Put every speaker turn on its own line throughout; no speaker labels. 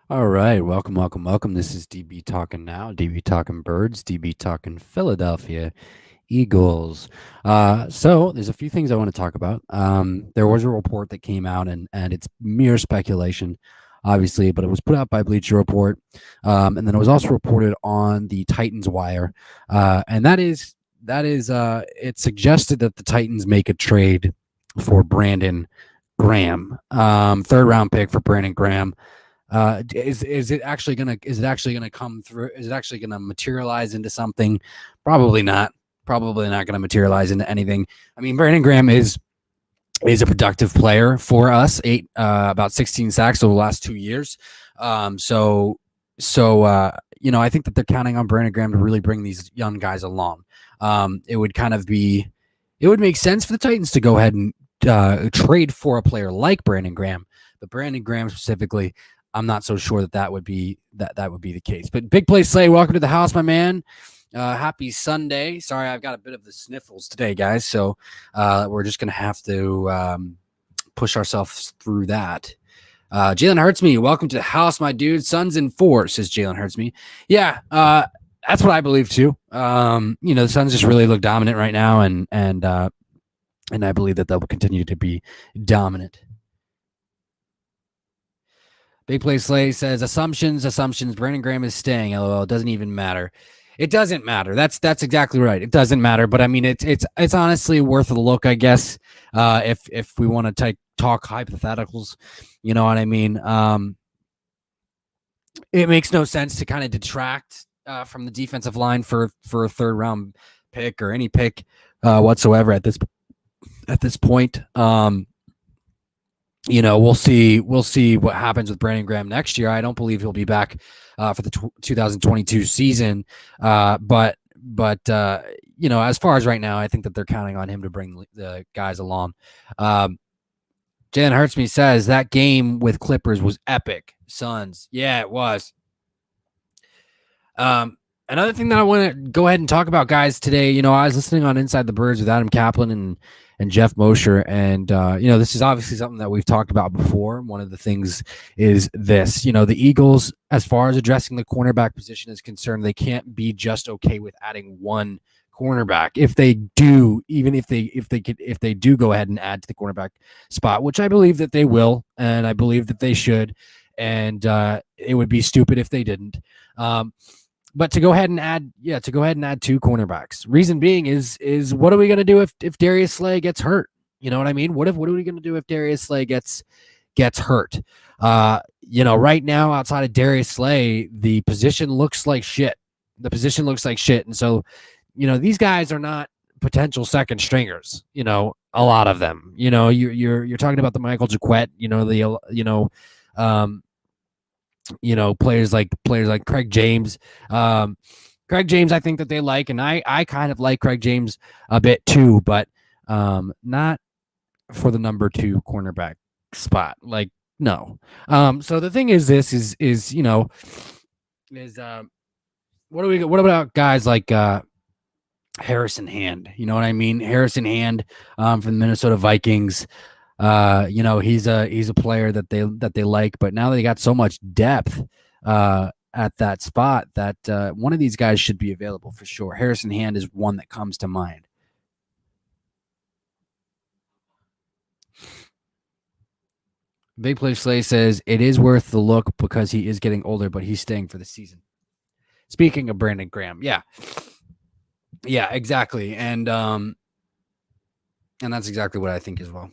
All right, welcome. This is DB Talking Now, DB Talking Birds, DB Talking Philadelphia Eagles. So there's a few things I want to talk about. There was a report that came out, and it's mere speculation, obviously, but it was put out by Bleacher Report, and then it was also reported on the Titans wire, and that is it suggested that the Titans make a trade for Brandon Graham, third round pick for Brandon Graham. Is it actually gonna come through? Is it actually gonna materialize into something? Probably not. Probably not gonna materialize into anything. I mean, Brandon Graham is a productive player for us. About 16 sacks over the last 2 years. So I think that they're counting on Brandon Graham to really bring these young guys along. It would make sense for the Titans to go ahead and trade for a player like Brandon Graham, but Brandon Graham specifically, I'm not so sure that would be the case. But Big Play Slay, welcome to the house, my man. Happy Sunday. Sorry, I've got a bit of the sniffles today, guys. So we're just gonna have to push ourselves through that. Jalen Hurts me. Welcome to the house, my dude. Suns in 4, says Jalen Hurts me. Yeah, that's what I believe too. The Suns just really look dominant right now, and I believe that they'll continue to be dominant. Big Play Slay says assumptions. Brandon Graham is staying. LOL. It doesn't even matter. It doesn't matter. That's exactly right. It doesn't matter. But I mean, it's honestly worth a look, I guess. If we want to talk hypotheticals, you know what I mean. It makes no sense to kind of detract from the defensive line for a third round pick or any pick whatsoever at this point. We'll see what happens with Brandon Graham next year. I don't believe he'll be back for the 2022 season. But as far as right now, I think that they're counting on him to bring the guys along. Jalen Hurts me says that game with Clippers was epic. Suns, yeah, it was. Another thing that I want to go ahead and talk about, guys, today. I was listening on Inside the Birds with Adam Kaplan and Jeff Mosher, and this is obviously something that we've talked about before. One of the things is this: the Eagles, as far as addressing the cornerback position is concerned, they can't be just okay with adding one cornerback. If they do, even if they do go ahead and add to the cornerback spot, which I believe that they will, and I believe that they should, and it would be stupid if they didn't. But to go ahead and add two cornerbacks. Reason being is what are we gonna do if Darius Slay gets hurt? You know what I mean? What are we gonna do if Darius Slay gets hurt? Right now outside of Darius Slay, the position looks like shit. And so, these guys are not potential second stringers. A lot of them. You're talking about the Michael Jaquette. Players like Craig James. Craig James, I think that they like, and I kind of like Craig James a bit too, but not for the number 2 cornerback spot. Like, no. So the thing is, what about guys like Harrison Hand? You know what I mean? Harrison Hand from the Minnesota Vikings. He's a player that they like, but now they got so much depth at that spot that one of these guys should be available for sure. Harrison Hand is one that comes to mind. Big Play Slay says it is worth the look because he is getting older, but he's staying for the season. Speaking of Brandon Graham, yeah, exactly, and that's exactly what I think as well.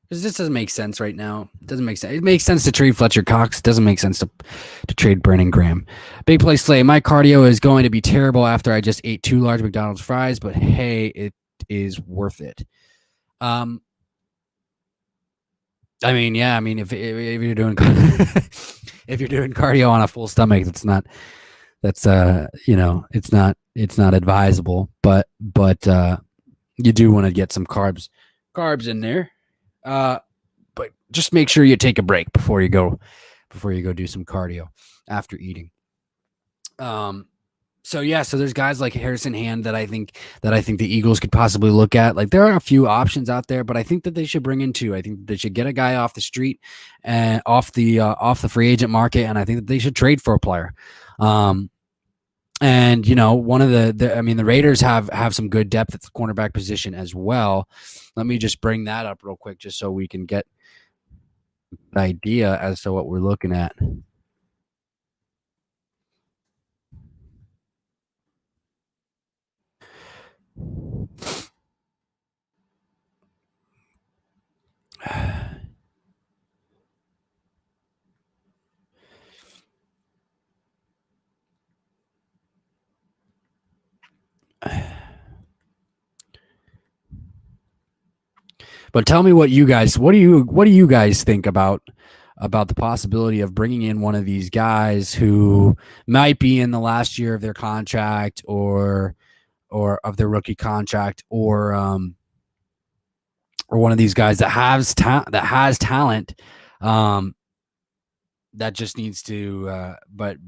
Because this doesn't make sense right now. It doesn't make sense. It makes sense to trade Fletcher Cox. It doesn't make sense to trade Brandon Graham. Big Play Slay. My cardio is going to be terrible after I just ate 2 large McDonald's fries, but hey, it is worth it. I mean, yeah. I mean, if you're doing if you're doing cardio on a full stomach, it's not advisable. But you do want to get some carbs in there. But just make sure you take a break before you go do some cardio after eating. So yeah, so there's guys like Harrison Hand that I think the Eagles could possibly look at. Like there are a few options out there, but I think that they should bring in two. I think they should get a guy off the street and off the free agent market, and I think that they should trade for a player. Um, and one of I mean, the Raiders have some good depth at the cornerback position as well. Let me just bring that up real quick, just so we can get an idea as to what we're looking at. But tell me what do you guys think about the possibility of bringing in one of these guys who might be in the last year of their contract or of their rookie contract or one of these guys that has talent um, that just needs to but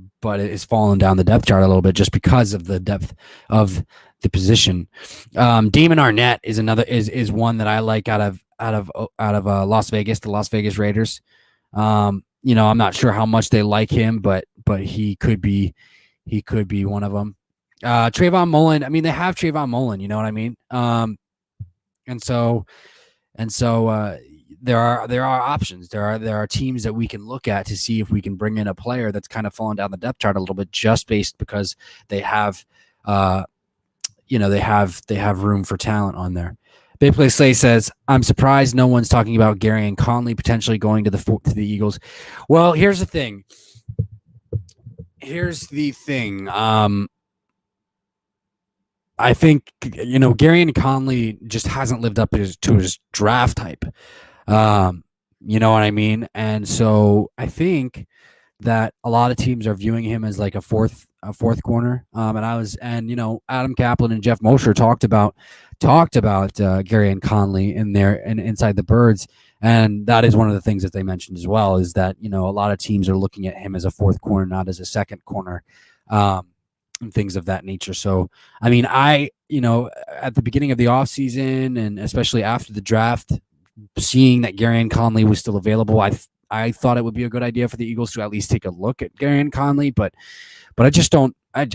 it is falling down the depth chart a little bit just because of the depth of the position. Damon Arnett is another is one that I like out of Las Vegas, the Las Vegas Raiders. I'm not sure how much they like him, but he could be one of them. Trayvon Mullen. I mean, they have Trayvon Mullen. You know what I mean? And so there are options. There are teams that we can look at to see if we can bring in a player that's kind of fallen down the depth chart a little bit, just based because they have, they have room for talent on there. Big Play Slay says, "I'm surprised no one's talking about Gary and Conley potentially going to the Eagles." Well, here's the thing. I think Gary and Conley just hasn't lived up to his draft type. You know what I mean? And so I think that a lot of teams are viewing him as like a fourth corner. Adam Kaplan and Jeff Mosher talked about Gary and Conley in there and inside the Birds, and that is one of the things that they mentioned as well, is that a lot of teams are looking at him as a fourth corner, not as a second corner. And things of that nature. So, I mean, at the beginning of the offseason and especially after the draft, seeing that Gary and Conley was still available, I thought it would be a good idea for the Eagles to at least take a look at Gary and Conley, but I just don't. I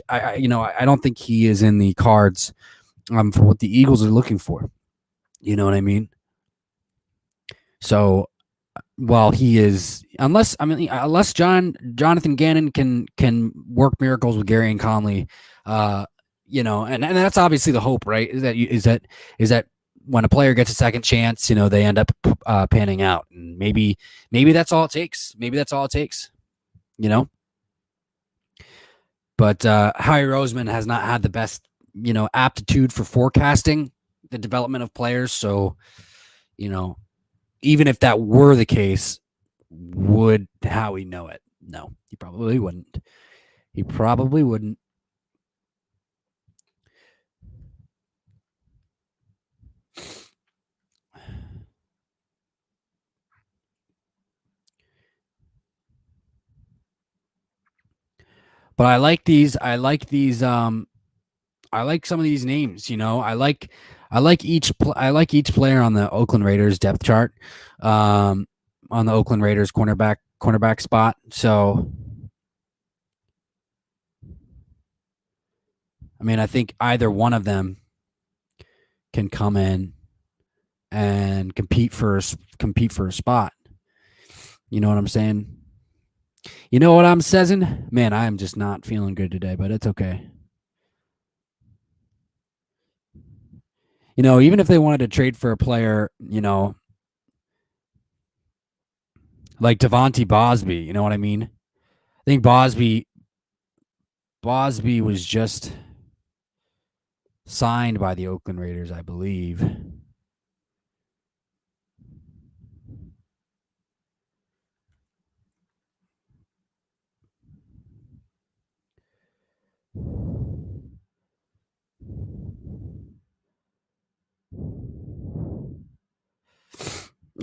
don't think he is in the cards for what the Eagles are looking for. You know what I mean? So while he is, unless Jonathan Gannon can work miracles with Gary and Conley, and that's obviously the hope, right? Is that when a player gets a second chance, they end up panning out, and maybe that's all it takes. Maybe that's all it takes, you know. But Howie Roseman has not had the best, aptitude for forecasting the development of players. So, even if that were the case, would Howie know it? No, he probably wouldn't. He probably wouldn't. But I like these. I like these. I like some of these names. I like each player on the Oakland Raiders depth chart. On the Oakland Raiders cornerback spot. So, I mean, I think either one of them can come in and compete for a spot. You know what I'm saying? You know what I'm saying? Man, I am just not feeling good today, but it's okay. Even if they wanted to trade for a player, like Devontae Bosby, you know what I mean? I think Bosby was just signed by the Oakland Raiders, I believe.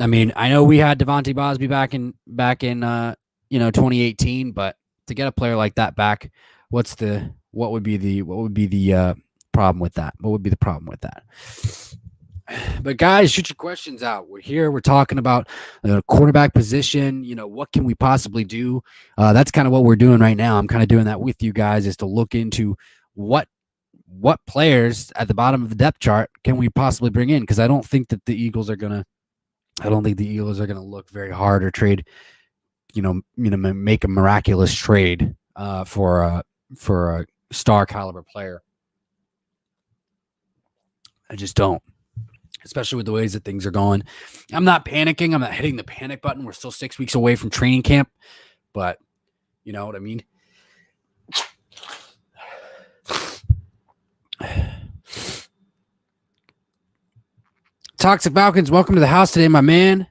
I mean, I know we had Devontae Bosby back in 2018, but to get a player like that back, what's the what would be the problem with that? What would be the problem with that? But guys, shoot your questions out. We're here. We're talking about the quarterback position. What can we possibly do? That's kind of what we're doing right now. I'm kind of doing that with you guys, is to look into what players at the bottom of the depth chart can we possibly bring in, because I don't think that the Eagles are gonna look very hard or trade, make a miraculous trade for a star caliber player. I just don't, especially with the ways that things are going. I'm not panicking. I'm not hitting the panic button. We're still 6 weeks away from training camp, but you know what I mean? Toxic Falcons, welcome to the house today, my man.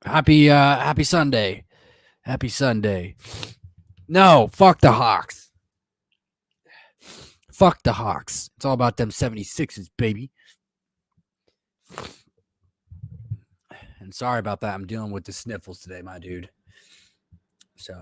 Happy Sunday. Happy Sunday. No, fuck the Hawks. Fuck the Hawks. It's all about them 76ers, baby. And sorry about that. I'm dealing with the sniffles today, my dude. So.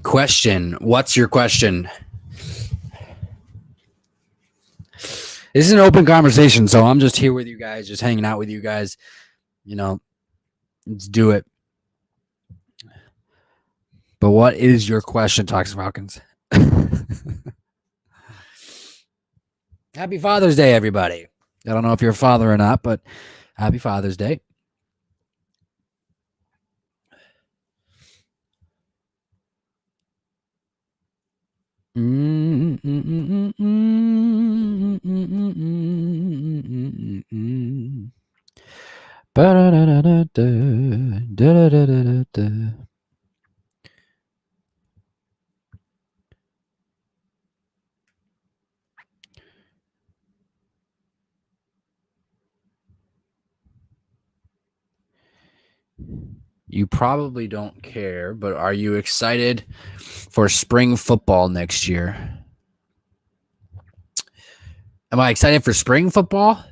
Question. What's your question? This is an open conversation, so I'm just here with you guys, just hanging out with you guys. Let's do it. But what is your question, Toxic Falcons? Happy Father's Day, everybody. I don't know if you're a father or not, but happy Father's Day. You probably don't care, but are you excited for spring football next year? Am I excited for spring football?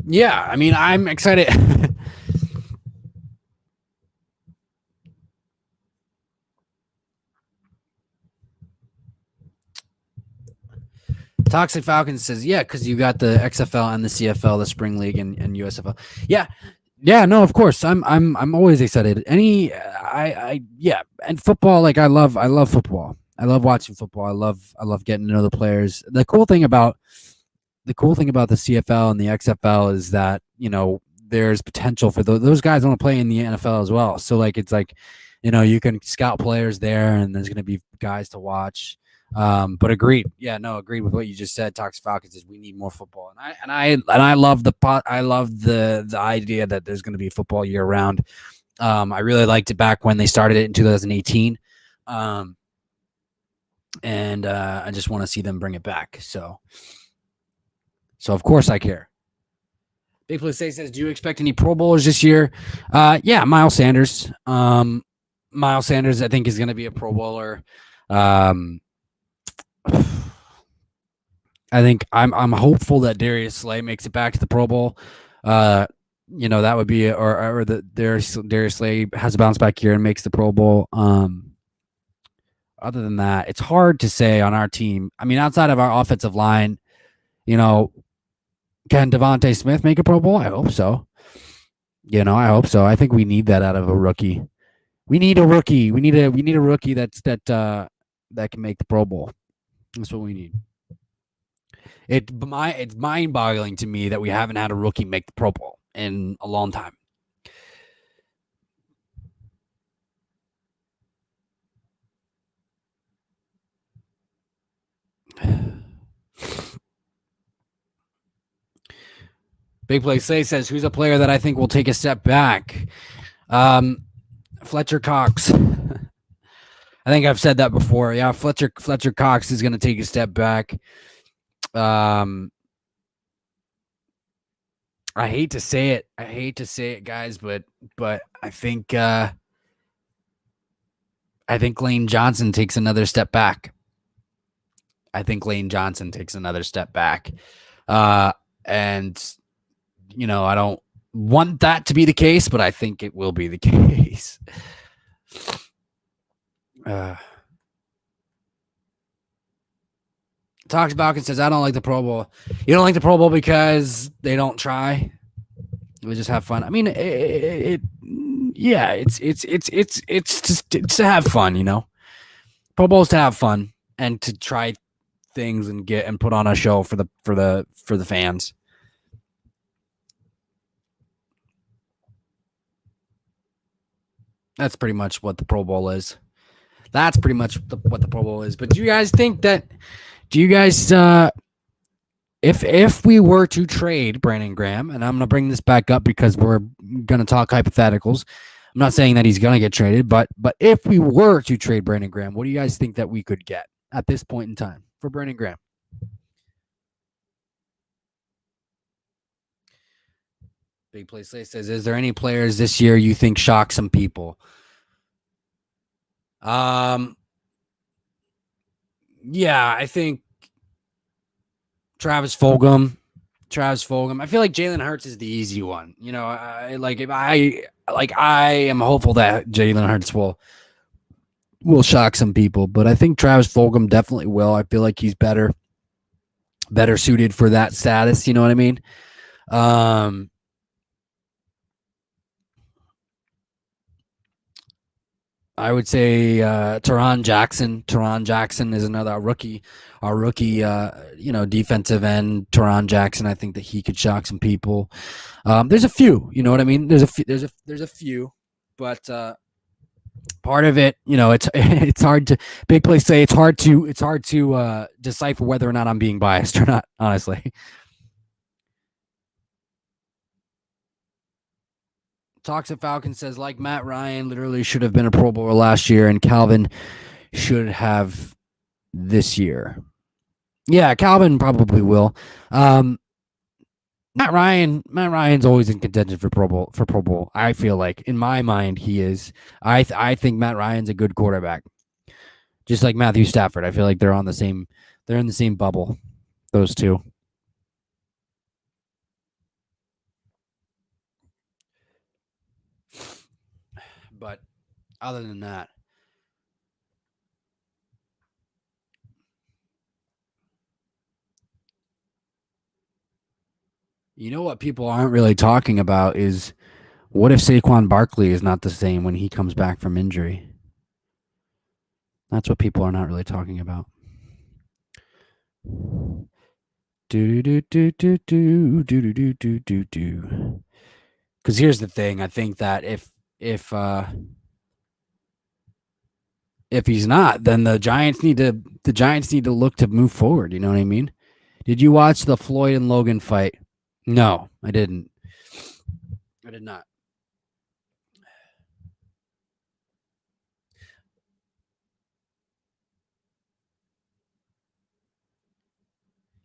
Yeah, I mean, I'm excited. Toxic Falcons says, yeah, because you got the XFL and the CFL, the Spring League and USFL. Yeah, no, of course. I'm always excited. Yeah, and football, like I love football. I love watching football. I love getting to know the players. The cool thing about the CFL and the XFL is that, there's potential for those guys want to play in the NFL as well. So like it's like, you can scout players there, and there's going to be guys to watch. But agreed. Yeah, no, agreed with what you just said. Toxic Falcons is we need more football, and I love the idea that there's going to be football year round. I really liked it back when they started it in 2018, and I just want to see them bring it back. So of course I care. Big Play says, do you expect any Pro Bowlers this year? Yeah, Miles Sanders. Miles Sanders, I think, is going to be a Pro Bowler. I think I'm hopeful that Darius Slay makes it back to the Pro Bowl. That would be, or the Darius Slay has a bounce back year and makes the Pro Bowl. Other than that, it's hard to say on our team. I mean, outside of our offensive line, can Devontae Smith make a Pro Bowl? I hope so. I hope so. I think we need that out of a rookie. We need a rookie. We need a rookie that can make the Pro Bowl. That's what we need. It's mind-boggling to me that we haven't had a rookie make the Pro Bowl in a long time. Big Play says, who's a player that I think will take a step back? Fletcher Cox. I think I've said that before. Yeah, Fletcher Cox is going to take a step back. I hate to say it. I hate to say it, guys, but I think Lane Johnson takes another step back. I think Lane Johnson takes another step back. And I don't want that to be the case, but I think it will be the case. Talks Balkan says, I don't like the Pro Bowl. You don't like the Pro Bowl because they don't try. We just have fun. I mean, it's just it's to have fun, Pro Bowl's to have fun and to try things and get and put on a show for the fans. That's pretty much what the Pro Bowl is. That's pretty much what the Pro Bowl is. But do you guys think that? Do you guys? If we were to trade Brandon Graham, and I'm gonna bring this back up because we're gonna talk hypotheticals. I'm not saying that he's gonna get traded, but if we were to trade Brandon Graham, what do you guys think that we could get at this point in time for Brandon Graham? Big Play Slay says, is there any players this year you think shock some people? Yeah, I think Travis Fulgham. I feel like Jalen Hurts is the easy one. I am hopeful that Jalen Hurts will shock some people, but I think Travis Fulgham definitely will. I feel like he's better suited for that status. You know what I mean? I would say Teron Jackson. Teron Jackson is another rookie. Our rookie, defensive end, Teron Jackson. I think that he could shock some people. There's a few. You know what I mean? There's a few, but part of it, it's hard to Big Play say it's hard to decipher whether or not I'm being biased or not. Honestly. Toxic Falcon says, like Matt Ryan literally should have been a Pro Bowler last year, and Calvin should have this year. Yeah, Calvin probably will. Matt Ryan's always in contention for Pro Bowl. I feel like in my mind he is. I think Matt Ryan's a good quarterback, just like Matthew Stafford. I feel like they're in the same bubble. Those two. But other than that, what people aren't really talking about is what if Saquon Barkley is not the same when he comes back from injury? That's what people are not really talking about. Because here's the thing, I think that if he's not, then the Giants need to look to move forward. You know what I mean? Did you watch the Floyd and Logan fight? No, I didn't. I did not.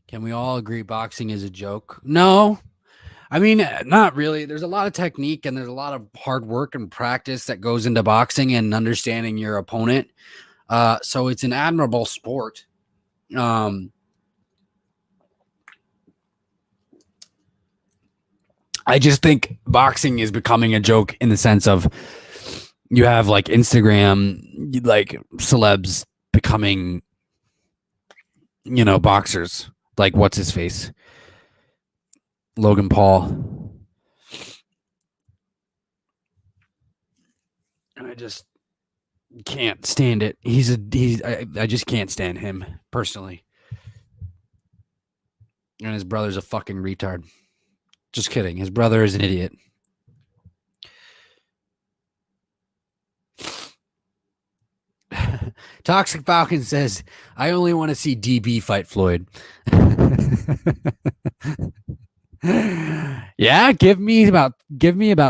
Can we all agree boxing is a joke? No. I mean, not really. There's a lot of technique and there's a lot of hard work and practice that goes into boxing and understanding your opponent. So it's an admirable sport. I just think boxing is becoming a joke in the sense of you have like Instagram, like celebs becoming, boxers. Like what's his face? Logan Paul. I just can't stand it. I just can't stand him personally. And his brother's a fucking retard. Just kidding. His brother is an idiot. Toxic Falcon says, I only want to see DB fight Floyd. Yeah, give me about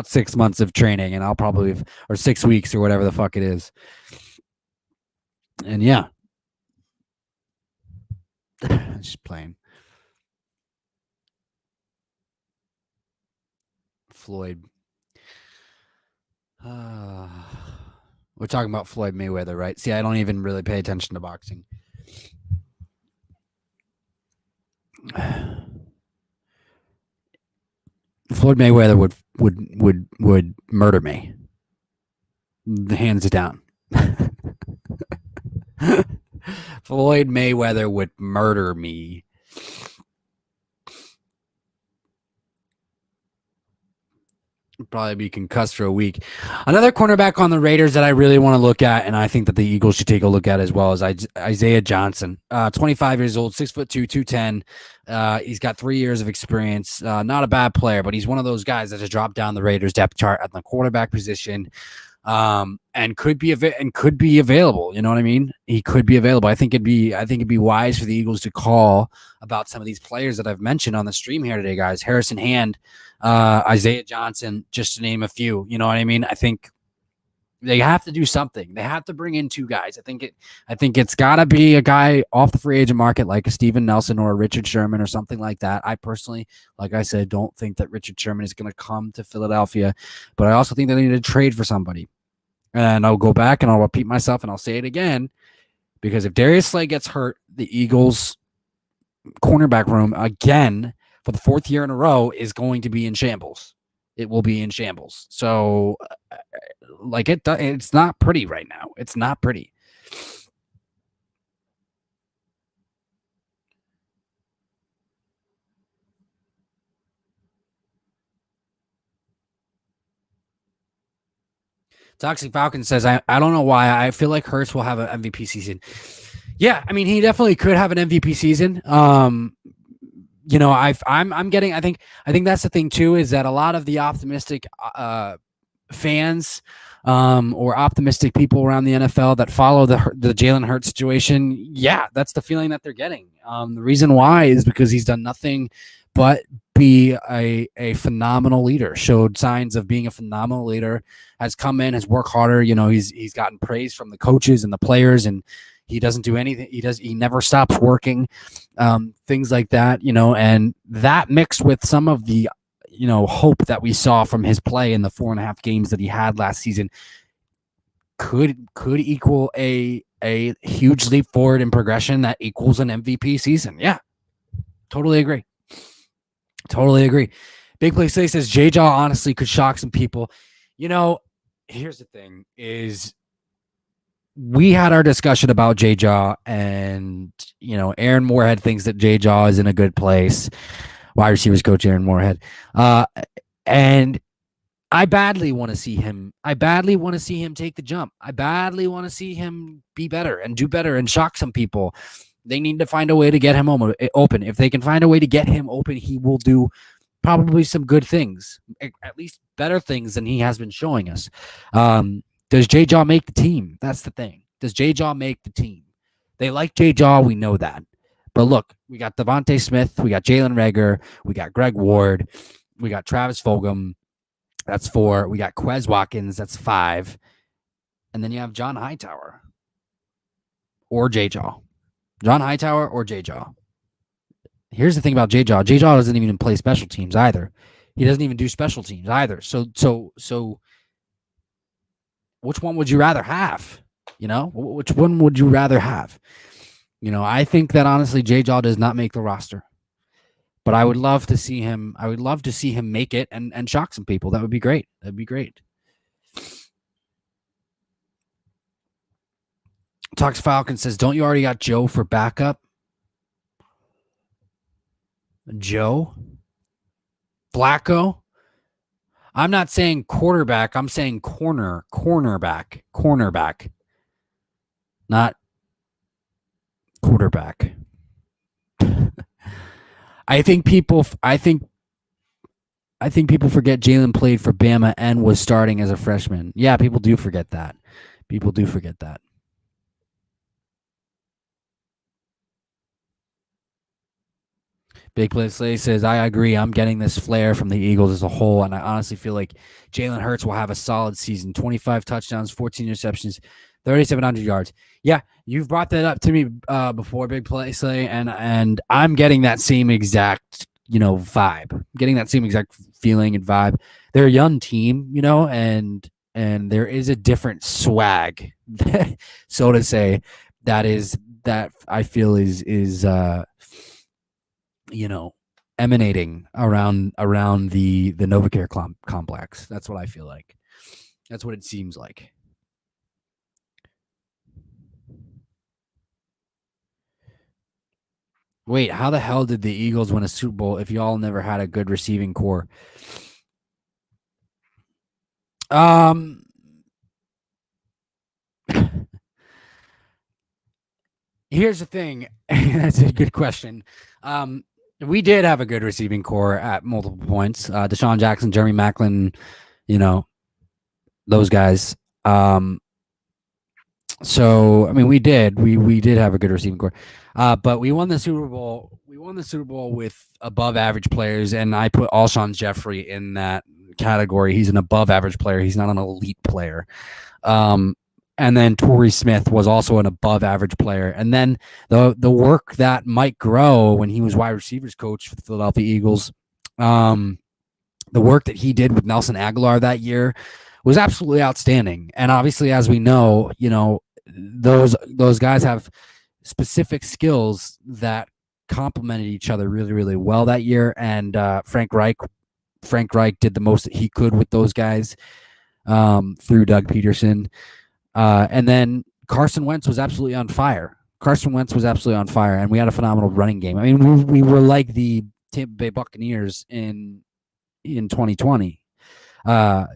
6 months of training and I'll probably, or 6 weeks or whatever the fuck it is. And yeah. Just playing. Floyd. We're talking about Floyd Mayweather, right? See, I don't even really pay attention to boxing. Floyd Mayweather would murder me. Hands down. Floyd Mayweather would murder me. Probably be concussed for a week. Another cornerback on the Raiders that I really want to look at, and I think that the Eagles should take a look at as well, is Isaiah Johnson. 25 years old, 6'2", 210. He's got 3 years of experience. Not a bad player, but he's one of those guys that just dropped down the Raiders depth chart at the quarterback position. And could be available. You know what I mean? He could be available. I think it'd be wise for the Eagles to call about some of these players that I've mentioned on the stream here today, guys. Harrison Hand, Isaiah Johnson, just to name a few. You know what I mean? I think they have to do something. They have to bring in two guys. I think it's got to be a guy off the free agent market like a Steven Nelson or a Richard Sherman or something like that. I personally, like I said, don't think that Richard Sherman is going to come to Philadelphia, but I also think they need to trade for somebody. And I'll go back and I'll repeat myself and I'll say it again, because if Darius Slay gets hurt, the Eagles cornerback room again for the fourth year in a row is going to be in shambles. It will be in shambles. So like it's not pretty right now. It's not pretty. Toxic Falcon says, I don't know why. I feel like Hurts will have an MVP season. Yeah, I mean, he definitely could have an MVP season. You know, I'm getting. I think that's the thing too, is that a lot of the optimistic fans or optimistic people around the NFL that follow the Jalen Hurts situation, yeah, that's the feeling that they're getting. The reason why is because he's done nothing but be a phenomenal leader, showed signs of being a phenomenal leader, has come in, has worked harder. You know, he's gotten praise from the coaches and the players, and he doesn't do anything. He never stops working, things like that, you know, and that mixed with some of the, you know, hope that we saw from his play in the 4.5 games that he had last season could equal a huge leap forward in progression that equals an MVP season. Yeah, totally agree. Totally agree. Big Play Slay says J-Jaw honestly could shock some people. You know, here's the thing is we had our discussion about J-Jaw, and, you know, Aaron Moorhead thinks that J-Jaw is in a good place. Wide receivers coach Aaron Moorhead. And I badly want to see him. I badly want to see him take the jump. I badly want to see him be better and do better and shock some people. They need to find a way to get him open. If they can find a way to get him open, he will do probably some good things, at least better things than he has been showing us. Does J-Jaw make the team? That's the thing. Does J-Jaw make the team? They like J-Jaw. We know that. But look, we got Devontae Smith. We got Jalen Reagor. We got Greg Ward. We got Travis Fulgham. That's 4. We got Quez Watkins. That's 5. And then you have John Hightower or J-Jaw. John Hightower or J-Jaw. Here's the thing about J-Jaw. J-Jaw doesn't even play special teams either. He doesn't even do special teams either. So which one would you rather have? You know, which one would you rather have? You know, I think that honestly, J-Jaw does not make the roster, but I would love to see him. I would love to see him make it and shock some people. That would be great. That'd be great. Tox Falcon says, don't you already got Joe for backup? Joe? Flacco? I'm not saying quarterback. I'm saying cornerback. Not quarterback. I think people forget Jalen played for Bama and was starting as a freshman. Yeah, people do forget that. Big Play Slay says, I agree. I'm getting this flair from the Eagles as a whole, and I honestly feel like Jalen Hurts will have a solid season. 25 touchdowns, 14 interceptions, 3,700 yards. Yeah, you've brought that up to me before, Big Play Slay, and I'm getting that same exact, you know, vibe. I'm getting that same exact feeling and vibe. They're a young team, and there is a different swag, so to say, that I feel is you know emanating around the Novacare complex. That's what I feel like. That's what it seems like. Wait, how the hell did the Eagles win a Super Bowl if y'all never had a good receiving core? Um, Here's the thing. That's a good question. We did have a good receiving core at multiple points. Deshaun Jackson, Jeremy Maclin, you know, those guys. So I mean, we did have a good receiving core, but we won the Super Bowl. We won the Super Bowl with above average players, and I put Alshon Jeffrey in that category. He's an above average player. He's not an elite player. Um, and then Torrey Smith was also an above average player. And then the work that Mike Groh, when he was wide receivers coach for the Philadelphia Eagles, the work that he did with Nelson Aguilar that year was absolutely outstanding. And obviously, as we know, those guys have specific skills that complemented each other really, really well that year. And Frank Reich did the most that he could with those guys through Doug Peterson. And then Carson Wentz was absolutely on fire. And we had a phenomenal running game. I mean, we were like the Tampa Bay Buccaneers in 2020. The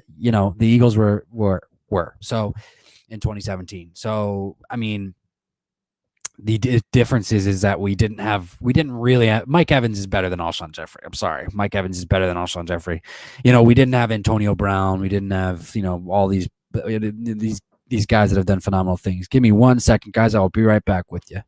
Eagles were so in 2017. So I mean, the difference is that we didn't really have, Mike Evans is better than Alshon Jeffrey. I'm sorry, Mike Evans is better than Alshon Jeffrey. We didn't have Antonio Brown. We didn't have all these guys that have done phenomenal things. Give me 1 second, guys. I'll be right back with you.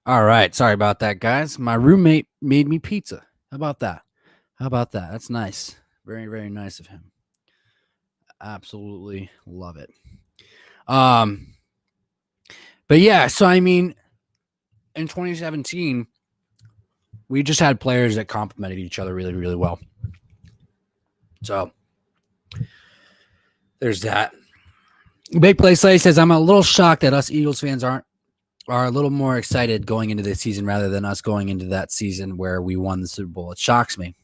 All right. Sorry about that, guys. My roommate made me pizza. How about that? That's nice. Very, very nice of him. Absolutely love it. But yeah, so I mean, in 2017, we just had players that complemented each other really, really well. So there's that. Big Play Slay says, I'm a little shocked that us Eagles fans are a little more excited going into this season rather than us going into that season where we won the Super Bowl. It shocks me.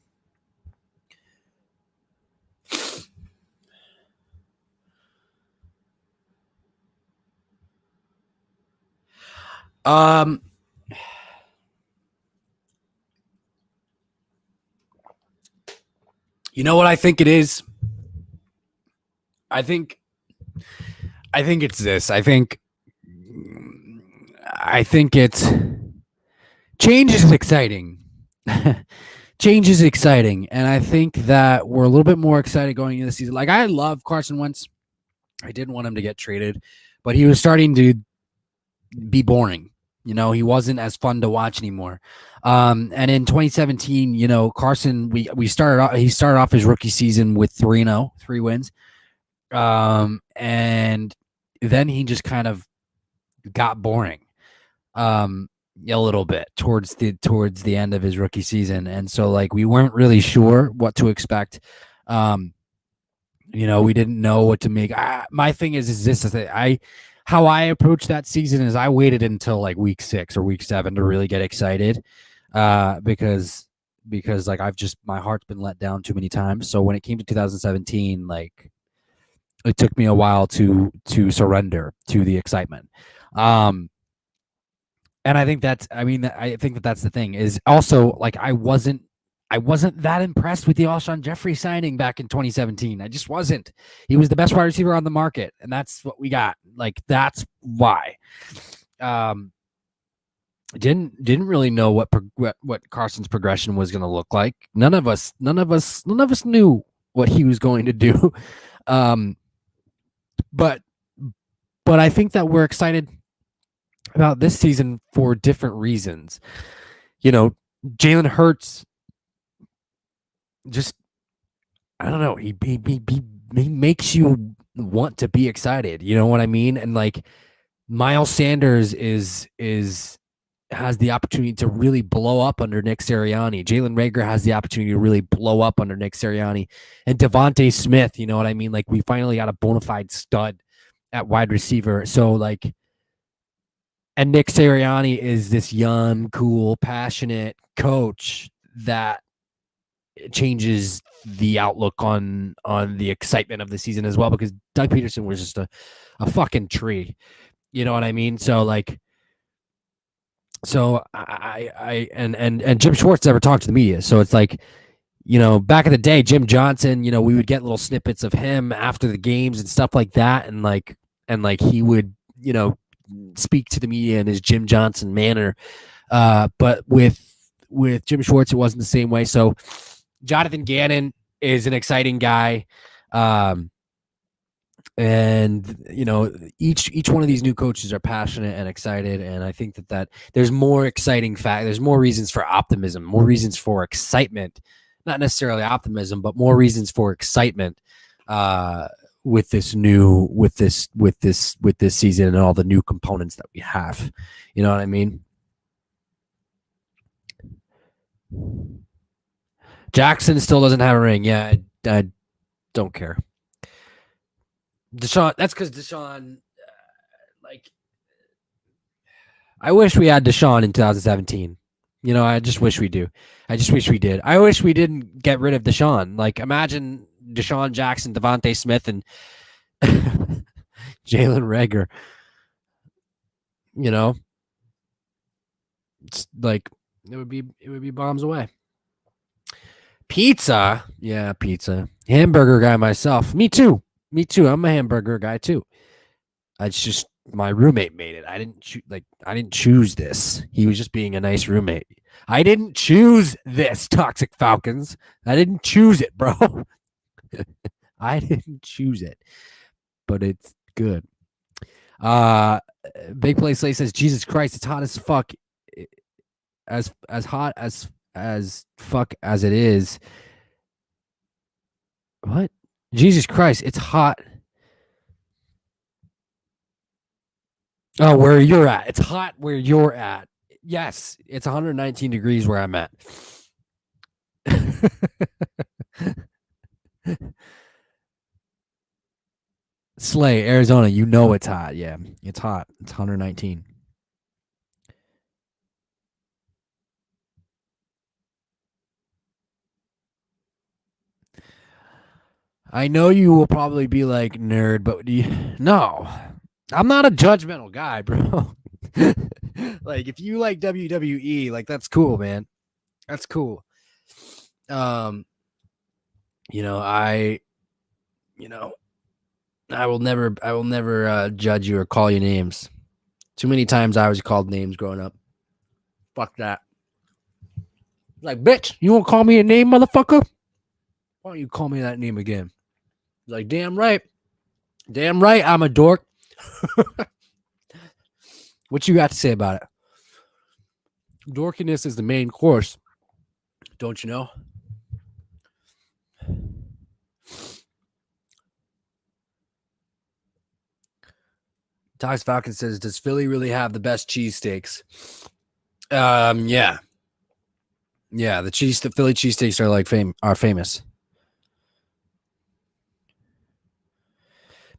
You know what I think it is? I think it's this. I think it's change is exciting. Change is exciting, and I think that we're a little bit more excited going into the season. Like, I love Carson Wentz. I didn't want him to get traded, but he was starting to be boring. He wasn't as fun to watch anymore. And in 2017, Carson, he started off his rookie season with 3-0, 3 wins. And then he just kind of got boring. A little bit towards the end of his rookie season. And so, like, we weren't really sure what to expect. We didn't know what to make. My thing is this is that how I approached that season is I waited until like week 6 or week 7 to really get excited, because like my heart's been let down too many times. So when it came to 2017, like, it took me a while to surrender to the excitement. And I think that's the thing is also, like, I wasn't I wasn't that impressed with the Alshon Jeffrey signing back in 2017. I just wasn't. He was the best wide receiver on the market, and that's what we got. Like, that's why. Didn't really know what Carson's progression was going to look like. None of us knew what he was going to do. But I think that we're excited about this season for different reasons. You know, Jalen Hurts just, I don't know, he makes you want to be excited. You know what I mean? And like, Miles Sanders has the opportunity to really blow up under Nick Sirianni. Jalen Reagor has the opportunity to really blow up under Nick Sirianni. And Devontae Smith, you know what I mean? Like, we finally got a bona fide stud at wide receiver. So, like, and Nick Sirianni is this young, cool, passionate coach that changes the outlook on the excitement of the season as well, because Doug Peterson was just a fucking tree. You know what I mean? So, like, and Jim Schwartz never talked to the media. So it's like, you know, back in the day, Jim Johnson, you know, we would get little snippets of him after the games and stuff like that. And like he would, you know, speak to the media in his Jim Johnson manner. But with Jim Schwartz, it wasn't the same way. So Jonathan Gannon is an exciting guy. And, you know, each one of these new coaches are passionate and excited. And I think that there's more exciting there's more reasons for optimism, more reasons for excitement, not necessarily optimism, but more reasons for excitement, with this season and all the new components that we have. You know what I mean? Jackson still doesn't have a ring. Yeah, I don't care. Deshaun, that's because Deshaun, like, I wish we had Deshaun in 2017. You know, I just wish we do. I just wish we did. I wish we didn't get rid of Deshaun. Like, imagine Deshaun Jackson, Devontae Smith, and Jalen Reagor. You know, it's like, it would be bombs away. Pizza, yeah, pizza. Hamburger guy myself. Me too. I'm a hamburger guy too. It's just my roommate made it. I didn't choose this. He was just being a nice roommate. I didn't choose this, Toxic Falcons. I didn't choose it, bro. I didn't choose it, but it's good. Big Play Slay says, Jesus Christ, it's hot as fuck. As hot as fuck as it is. What? Jesus Christ, it's hot. Oh, where you're at. It's hot where you're at. Yes, it's 119 degrees where I'm at. Slay, Arizona, you know it's hot. Yeah, it's hot. It's 119. I know you will probably be like, nerd, but no, I'm not a judgmental guy, bro. Like, if you like WWE, like, that's cool, man. That's cool. You know, I will never judge you or call you names. Too many times I was called names growing up. Fuck that. Like, bitch, you won't call me a name, motherfucker? Why don't you call me that name again? Like, damn right. Damn right, I'm a dork. What you got to say about it? Dorkiness is the main course. Don't you know? Tox Falcon says, does Philly really have the best cheesesteaks? Yeah. Yeah, the Philly cheesesteaks are like famous.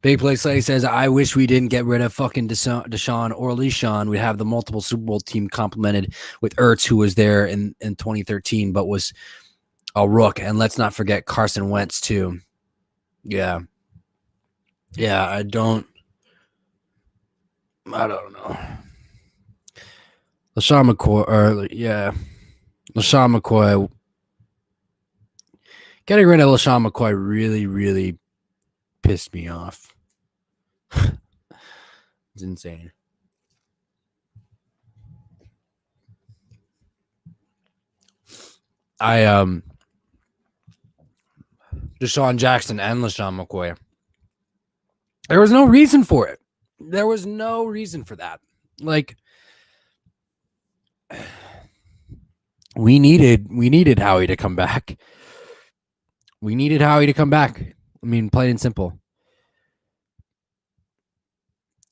Big Play Slay says, I wish we didn't get rid of fucking Deshaun or Le'Shaun. We'd have the multiple Super Bowl team complemented with Ertz, who was there in 2013, but was a rook. And let's not forget Carson Wentz, too. Yeah. Yeah, I don't know. LaShawn McCoy, Getting rid of LaShawn McCoy really, really pissed me off. It's insane. Deshaun Jackson and LaShawn McCoy. There was no reason for it. There was no reason for that. Like, we needed Howie to come back. We needed Howie to come back. I mean, plain and simple.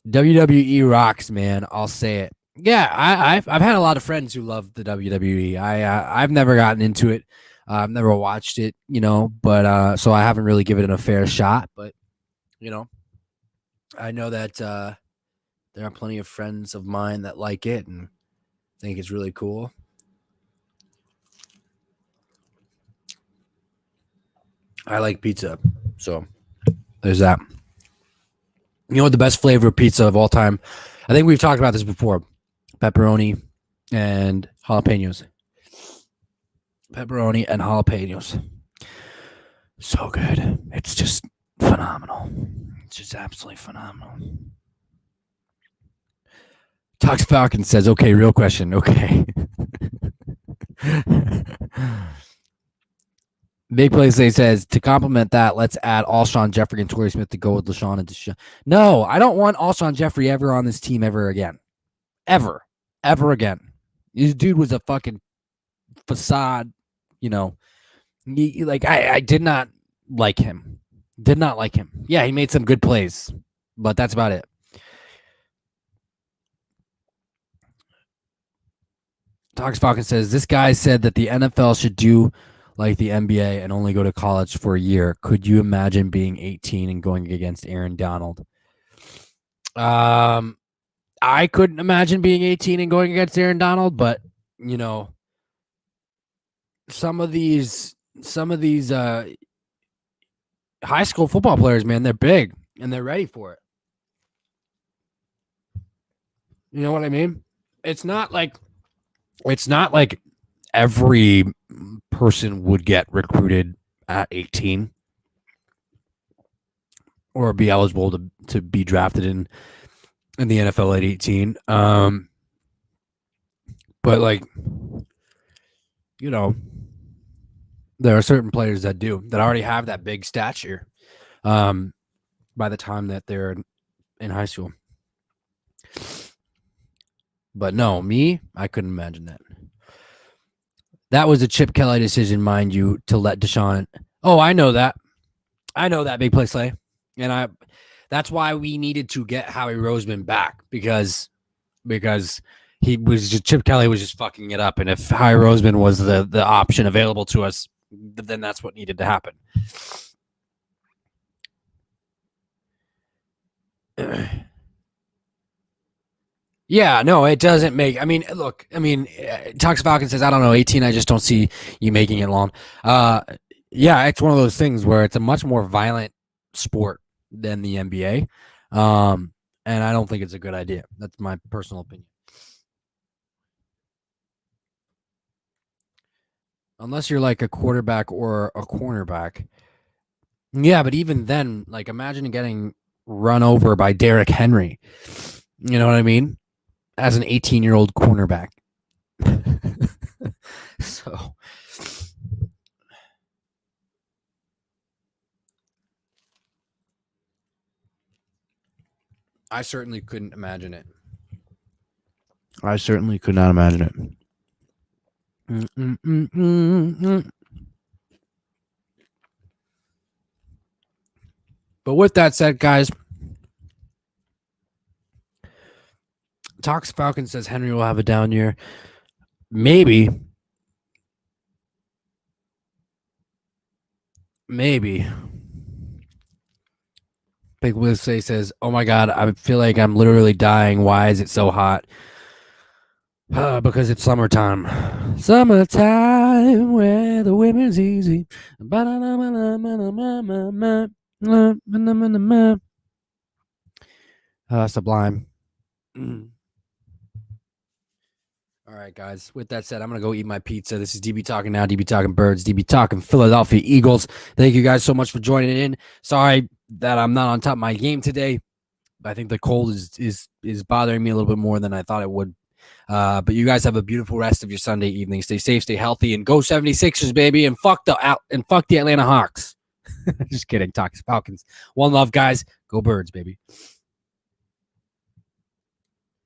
WWE rocks, man. I'll say it. Yeah, I've had a lot of friends who love the WWE. I've never gotten into it. I've never watched it, but so I haven't really given it a fair shot. But I know that there are plenty of friends of mine that like it and think it's really cool. I like pizza, so there's that. You know what the best flavor of pizza of all time? I think we've talked about this before. Pepperoni and jalapenos. Pepperoni and jalapenos. So good. It's just phenomenal. It's just absolutely phenomenal. Tox Falcon says, okay, real question. Okay. Big Play says, to complement that, let's add Alshon Jeffrey and Torrey Smith to go with LaShawn and Deshaun. No, I don't want Alshon Jeffrey ever on this team ever again. Ever again. This dude was a fucking facade, I did not like him. Did not like him. Yeah, he made some good plays, but that's about it. Tox Falcon says, this guy said that the NFL should do like the NBA and only go to college for a year. Could you imagine being 18 and going against Aaron Donald? I couldn't imagine being 18 and going against Aaron Donald, but some of these high school football players, man, they're big and they're ready for it. You know what I mean? It's not like every person would get recruited at 18 or be eligible to be drafted in the NFL at 18. But there are certain players that already have that big stature by the time that they're in high school. But no, I couldn't imagine that. That was a Chip Kelly decision, mind you, to let Deshaun. Oh, I know that. Big Play Slay. And that's why we needed to get Howie Roseman back because Chip Kelly was just fucking it up. And if Howie Roseman was the option available to us, then that's what needed to happen. Yeah, no, it doesn't make. I mean, look. I mean, Tox Falcon says, "I don't know, 18. I just don't see you making it long." Yeah, it's one of those things where it's a much more violent sport than the NBA, and I don't think it's a good idea. That's my personal opinion. Unless you're like a quarterback or a cornerback. Yeah, but even then, like, imagine getting run over by Derrick Henry. You know what I mean? As an 18-year-old cornerback. So I certainly couldn't imagine it. I certainly could not imagine it. But with that said, guys, Tox Falcon says Henry will have a down year. Maybe. Big Wiz says, "Oh my God, I feel like I'm literally dying. Why is it so hot?" Because it's summertime. Summertime where the women's easy. Sublime. All right, guys. With that said, I'm going to go eat my pizza. This is DB Talking Now, DB Talking Birds, DB Talking Philadelphia Eagles. Thank you guys so much for joining in. Sorry that I'm not on top of my game today. I think the cold is bothering me a little bit more than I thought it would. But you guys have a beautiful rest of your Sunday evening. Stay safe, stay healthy, and go 76ers, baby, and fuck the Atlanta Hawks. Just kidding. Talk Falcons. One love, guys. Go Birds, baby.